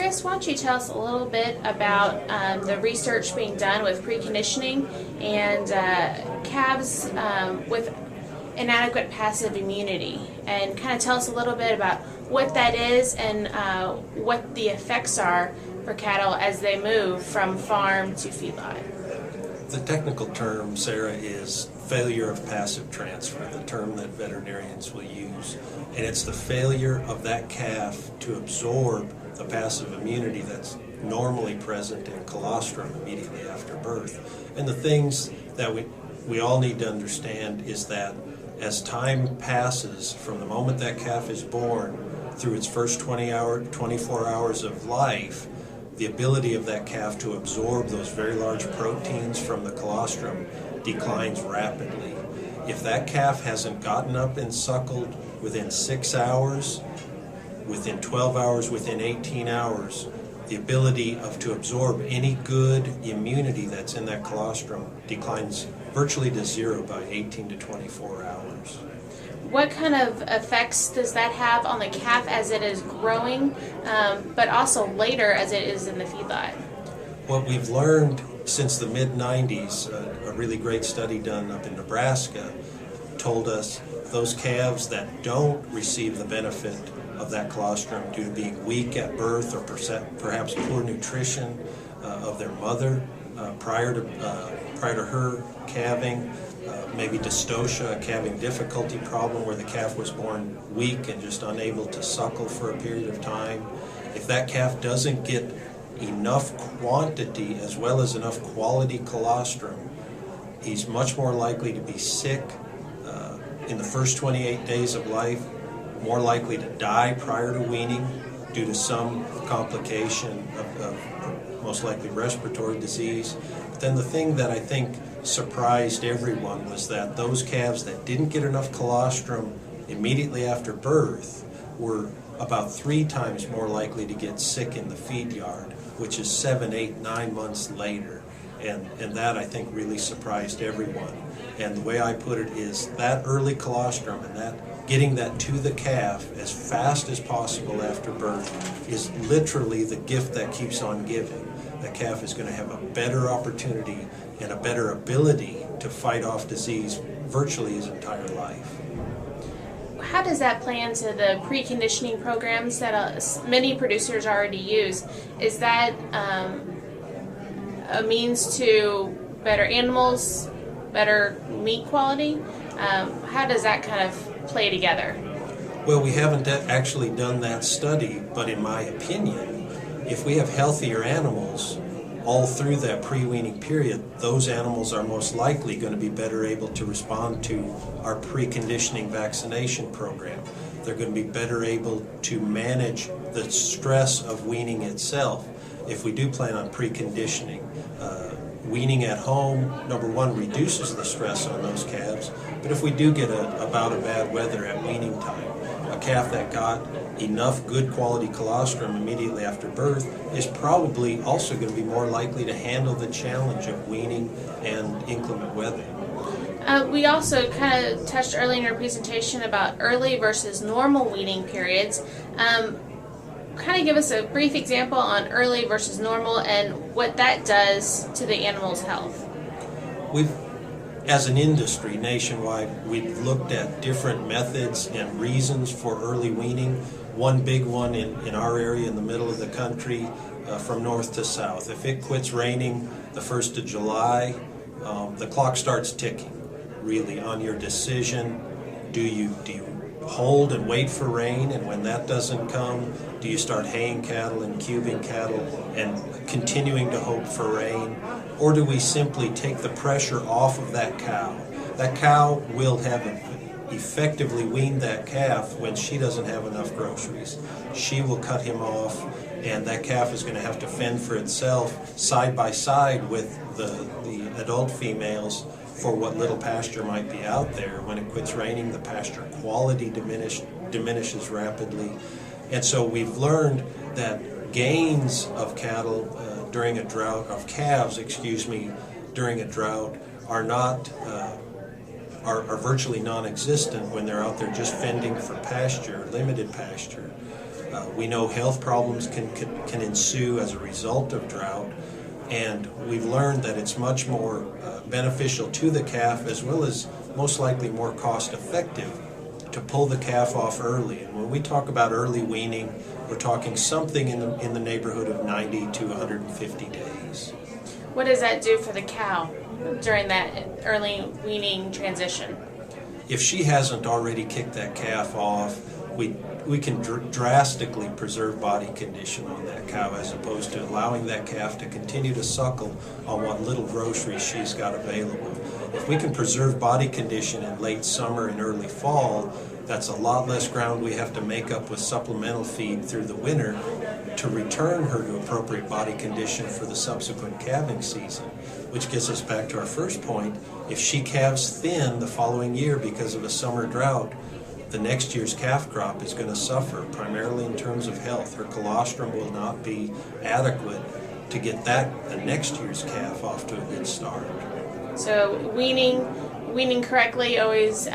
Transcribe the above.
Chris, why don't you tell us a little bit about the research being done with preconditioning and calves with inadequate passive immunity, and kind of tell us a little bit about what that is and what the effects are for cattle as they move from farm to feedlot. The technical term, Sarah, is failure of passive transfer, the term that veterinarians will use. And it's the failure of that calf to absorb the passive immunity that's normally present in colostrum immediately after birth. And the things that we all need to understand is that as time passes from the moment that calf is born through its first 24 hours of life, the ability of that calf to absorb those very large proteins from the colostrum declines rapidly. If that calf hasn't gotten up and suckled within 6 hours, within 12 hours, within 18 hours, the ability to absorb any good immunity that's in that colostrum declines virtually to zero by 18 to 24 hours. What kind of effects does that have on the calf as it is growing, but also later as it is in the feedlot? What we've learned since the mid-90s, a really great study done up in Nebraska, told us those calves that don't receive the benefit of that colostrum due to being weak at birth or perhaps poor nutrition of their mother prior to her calving, maybe dystocia, a calving difficulty problem where the calf was born weak and just unable to suckle for a period of time. If that calf doesn't get enough quantity as well as enough quality colostrum, he's much more likely to be sick in the first 28 days of life, more likely to die prior to weaning due to some complication of most likely respiratory disease. But then the thing that I think surprised everyone was that those calves that didn't get enough colostrum immediately after birth were about 3 times more likely to get sick in the feed yard, which is 7, 8, 9 months later. And that, I think, really surprised everyone. And the way I put it is that early colostrum and that getting that to the calf as fast as possible after birth is literally the gift that keeps on giving. The calf is going to have a better opportunity and a better ability to fight off disease virtually his entire life. How does that play into the preconditioning programs that many producers already use? Is that a means to better animals, better meat quality? How does that kind of play together? Well, we haven't actually done that study, but in my opinion, if we have healthier animals all through that pre-weaning period, those animals are most likely going to be better able to respond to our preconditioning vaccination program. They're going to be better able to manage the stress of weaning itself if we do plan on preconditioning. Weaning at home, number one, reduces the stress on those calves, but if we do get a bout of bad weather at weaning time, a calf that got enough good quality colostrum immediately after birth is probably also going to be more likely to handle the challenge of weaning and inclement weather. We also kind of touched earlier in your presentation about early versus normal weaning periods. Kind of give us a brief example on early versus normal and what that does to the animal's health. As an industry nationwide, we've looked at different methods and reasons for early weaning. One big one in our area in the middle of the country, from north to south. If it quits raining the 1st of July, the clock starts ticking, really, on your decision. Do you hold and wait for rain, and when that doesn't come, do you start haying cattle and cubing cattle and continuing to hope for rain? Or do we simply take the pressure off of that cow? That cow will have effectively weaned that calf when she doesn't have enough groceries. She will cut him off, and that calf is going to have to fend for itself side by side with the adult females for what little pasture might be out there. When it quits raining, the pasture quality diminishes rapidly. And so we've learned that gains of cattle during a drought, of calves, during a drought are not are virtually non-existent when they're out there just fending for pasture, limited pasture. We know health problems can ensue as a result of drought, and we've learned that it's much more beneficial to the calf, as well as most likely more cost effective, to pull the calf off early. And when we talk about early weaning, we're talking something in the neighborhood of 90 to 150 days. What does that do for the cow during that early weaning transition? If she hasn't already kicked that calf off, we can drastically preserve body condition on that cow, as opposed to allowing that calf to continue to suckle on what little groceries she's got available. If we can preserve body condition in late summer and early fall, that's a lot less ground we have to make up with supplemental feed through the winter to return her to appropriate body condition for the subsequent calving season. Which gets us back to our first point. If she calves thin the following year because of a summer drought, the next year's calf crop is going to suffer, primarily in terms of health. Her colostrum will not be adequate to get the next year's calf off to a good start. So weaning correctly always